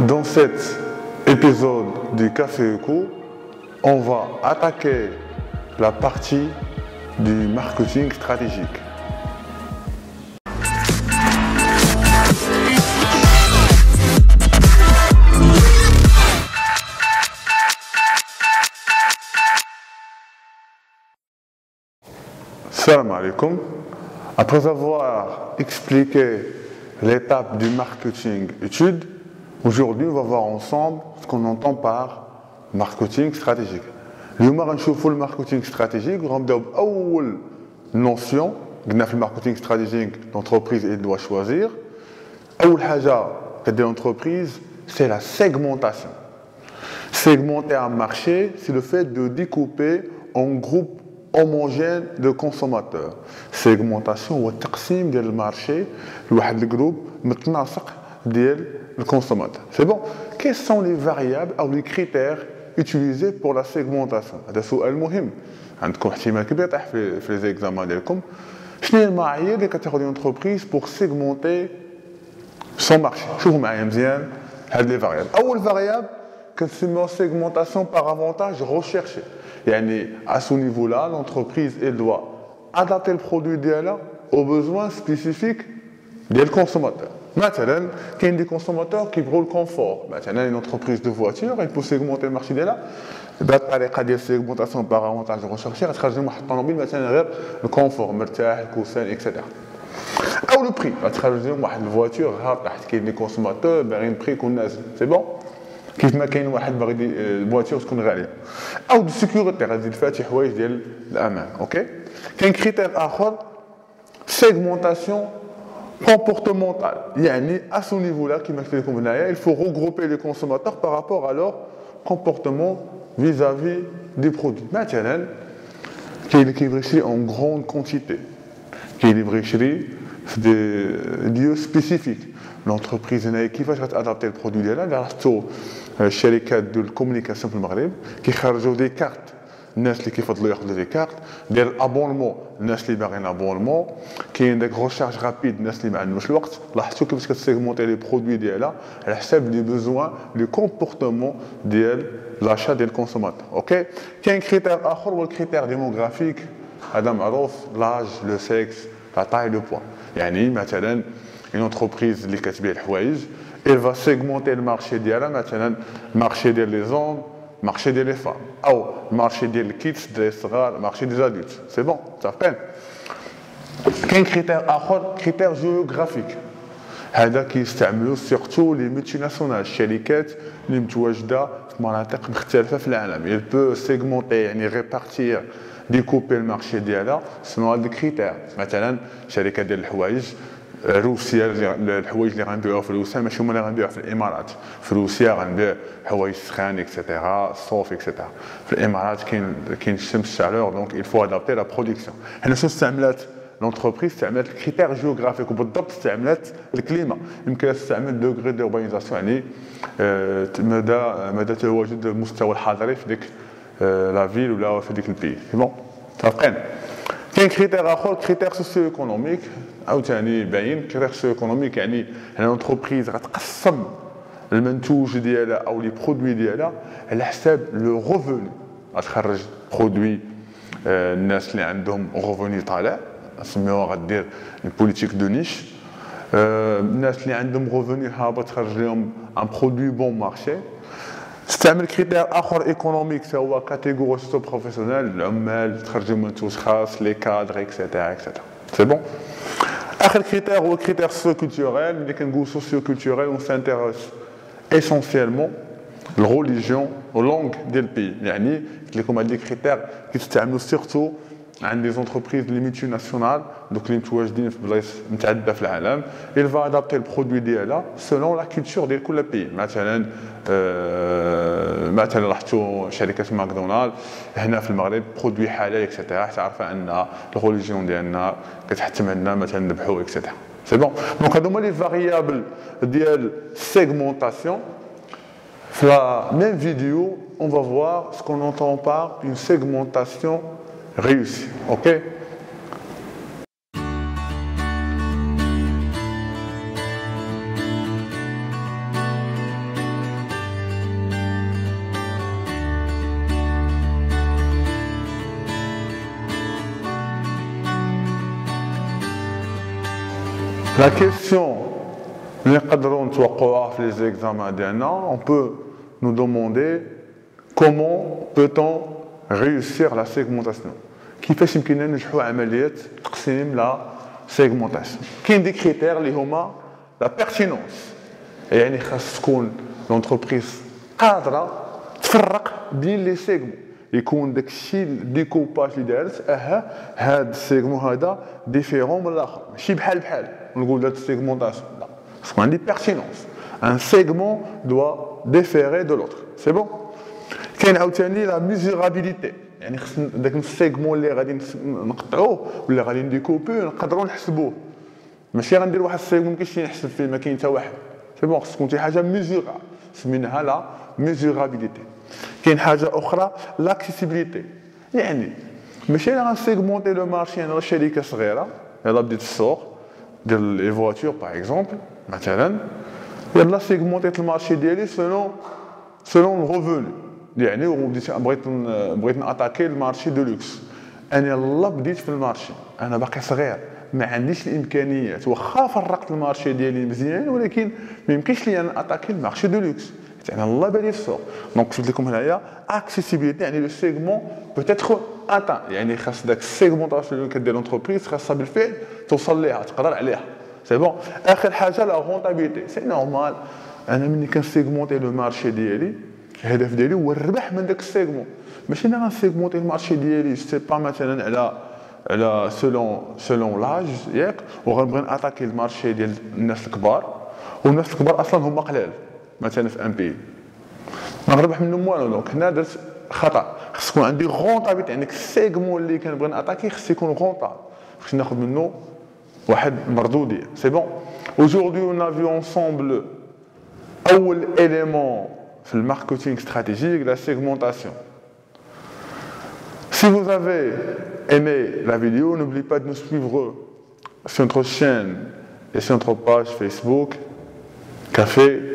Dans cet épisode du Café Eco, on va attaquer la partie du marketing stratégique. Salam alaikum. Après avoir expliqué l'étape du marketing étude, aujourd'hui on va voir ensemble ce qu'on entend par marketing stratégique. اليوم غنشوفوا الماركتينغ stratégique غنبداو بأول notion قلنا في الماركتينغ stratégique l'entreprise elle doit choisir. أول حاجة كدير l'entreprise c'est la segmentation. Segmenter un marché, c'est le fait de découper en groupes homogène de consommateurs. Segmentation هو التقسيم ديال المارشي لواحد الجروب متناسق ديال الكونسوماتور. C'est bon. Quels sont les variables ou les critères utilisés pour la segmentation؟ هذا سؤال مهم. عندكم احتمال كبير يطيح في لي زيكزامان ديالكم. شنو هي المعايير اللي كتاخذ انتربريز pour segmenter son marché؟ شوفوا معايا مزيان هاد لي فاريابل. أول فاريابل كنسميوها segmentation par avantage recherché. يعني à ce niveau-là, l'entreprise elle doit adapter le produit ديالها aux besoins spécifiques des consommateurs. مثلا كاين des consommateurs qui veulent le confort. مثلا une entreprise de voiture elle peut segmenter le marché ديالها بهذه الطريقه ديال segmentation par avantage recherché غتخرج لهم واحد الطوموبيل مثلا غير الكونفور مرتاح الكوسان اكسيتيرا. او لو بري غتخرج لهم واحد الفواتور هابطه حيت كاين دي كونسوماتور باغيين بري يكون نازل. سي بون كيف ما كاين واحد باغي الفواتور تكون غاليه او دو سيكوريتي غتزيد فيها شي حوايج ديال الامان. اوكي كاين كريتير اخر سيغمونطاسيون comportementale. يعني à ce niveau-là كما قلت لكم هنايا il faut regrouper les consommateurs par rapport à leur comportement vis-à-vis des produits. مثلا كاين اللي كيبغي يشري en grande quantité كاين اللي يبغي يشري في des lieux spécifiques. l'entreprise هنايا كيفاش غتادابتي البرودوي ديالها؟ لاحظتوا الشركات ديال الكومونيكاسيون في المغرب كيخرجوا دي كارت الناس اللي كيفضلوا ياخذوا دي كارت ديال الابونمون الناس اللي باغيين ابونمون كاين داك ريشارج رابيد الناس اللي ما عندهمش الوقت. لاحظتوا كيفاش كتسيغمونتي لي برودوي ديالها على حساب لي بوزوان لي كومبورتمون ديال لاشا ديال الكونسوماتور. اوكي كاين كريتير اخر هو الكريتير ديموغرافيك. هذا معروف لاج لو سيكس لا تاي لو بوا. يعني مثلا une entreprise اللي كتبيع الحوايج elle va segmenter le marché ديالها مثلا marché ديال لي زون marché ديال لي فام او marché ديال الكيتس ديال الصغار marché ديال الادولت. سي بون متفقين. كاين كريتير اخر كريتير جيوغرافيك. هذا كيستعملوه سيرتو لي ملتي ناسيونال الشركات اللي متواجده في مناطق مختلفه في العالم. il peut segmenter يعني répartir découper le marché ديالها selon هاد الكريتير. مثلا شركه ديال الحوايج روسيا الحوايج اللي غنبيعوها في روسيا ماشي هما اللي غنبيعوها في الامارات. في روسيا غنبيع حوايج سخان اكسيتيرا صوف اكسيتيرا. في الامارات كاين الشمس الشالور دونك il faut adapter la production. هنا شنو استعملت لونتربريز؟ استعملت الكريتير جيوغرافيك وبالضبط استعملت الكليما. يمكن تستعمل دوغري دوربانيزاسيون يعني مدى تواجد المستوى الحضري في ديك لا فيل ولا في ديك البي. بون متفقين. كاين كريتير اخر كريتير سوسيو ايكونوميك عاوتاني باين. كريتير سوسيو ايكونوميك يعني لونتربريز غتقسم المنتوج ديالها او لي برودوي ديالها على حساب لو ريفوني. غتخرج برودوي الناس اللي عندهم ريفوني طالع نسميوها غدير البوليتيك دو نيش. الناس اللي عندهم ريفوني هابط تخرج لهم ان برودوي بون مارشي. تستعمل كريتير اخر ايكونوميك هو كاتيجوري سوسيو بروفيسيونيل العمال تخرجوا منتوج خاص لي كادر اكسيتيرا اكسيتيرا. سي بون. اخر كريتير هو كريتير سوسيو كولتوريل. ملي كنقول سوسيو كولتوريل اون سانتيريس اسونسيالمون الريليجيون واللونغ ديال البي. يعني قلت لكم هاد لي كريتير كيستعملوا سيرتو عند لي زونتربريز لي ميتي ناسيونال دوك اللي متواجدين في بلايص متعدده في العالم. il va adapter le produit ديالها selon la culture ديال كل بي. مثلا لاحظتوا شركه ماكدونالد هنا في المغرب برودوي حلال اكسيتيرا حيت عارفه ان الريليجيون ديالنا كتحتم عندنا مثلا نذبحوا اكسيتيرا. سي بون دونك هادو هما لي فاريابل ديال segmentation. في la même vidéo on va voir ce qu'on entend par une segmentation réussie. OK. La question, les examens d'un an, on peut nous demander comment peut-on réussir la segmentation. كيفاش يمكننا ننجحوا عملية تقسيم la segmentation. كاين des critères اللي هما la pertinence. يعني خاص تكون l'entreprise قادرة تفرق بين لي سيغمون. يكون داكشي الديكوباج اللي دارت هاد السيغمون هذا ديفيرون من الاخر ماشي بحال نقول هاد السيغمونطاسيون لا خص يكون عندي بيرتينونس ان سيغمون دوا ديفيري دو لوتر سي بون كاين عاوتاني لا ميزورابيليتي يعني خص داك السيغمون اللي غادي نقطعوه ولا غادي نديكوبوه نقدروا نحسبوه ماشي غندير واحد السيغمون مكاينش نحسب فيه ما كاين حتى واحد سي بون خص تكون شي حاجه ميزورا سميناها لا ميزورابيليتي كاين حاجه اخرى لاكسيسيبيليتي يعني ماشي انا غنسيغمونتي لو مارشي انا شركه صغيره يلا بديت السوق ديال لي فواتور باغ اكزومبل مثلا يلا سيغمونتيت المارشي ديالي سولون الريفوني يعني وبديت بغيت ناتاكي المارشي دو لوكس انا يلا بديت في المارشي انا باقي صغير ما عنديش الامكانيات واخا فرقت المارشي ديالي مزيان ولكن ما يمكنش لي انا اتاكي المارشي دو لوكس يعني الله بادي في السوق دونك كتبت لكم هنايا اكسيسيبيليتي يعني لو سيغمون بوتيتر اتان يعني خاص داك السيغمونطاسيون اللي كدير لونتربريز خاصها بالفعل توصل ليها تقدر عليها سي بون اخر حاجه لا رونطابيليتي سي نورمال انا ملي كنسيغمونتي لو مارشي ديالي الهدف ديالي هو الربح من داك السيغمون ماشي انا غنسيغمونتي المارشي ديالي سي با مثلا على سولون لاج ياك وغنبغي ناتاكي المارشي ديال الناس الكبار والناس الكبار اصلا هما قلال مثلا في ان بي ما نربح منهم والو دونك هنا درت خطا خص يكون عندي غونطابيليتي يعني السيغمون اللي كنبغي ناتاكي خص يكون غونطاب باش ناخذ منه واحد مردوديه سي بون aujourd'hui on a vu ensemble اول élément في الماركتينغ stratégique la segmentation. Si vous avez aimé la vidéo, n'oubliez pas de nous suivre sur notre chaîne et sur notre page Facebook Café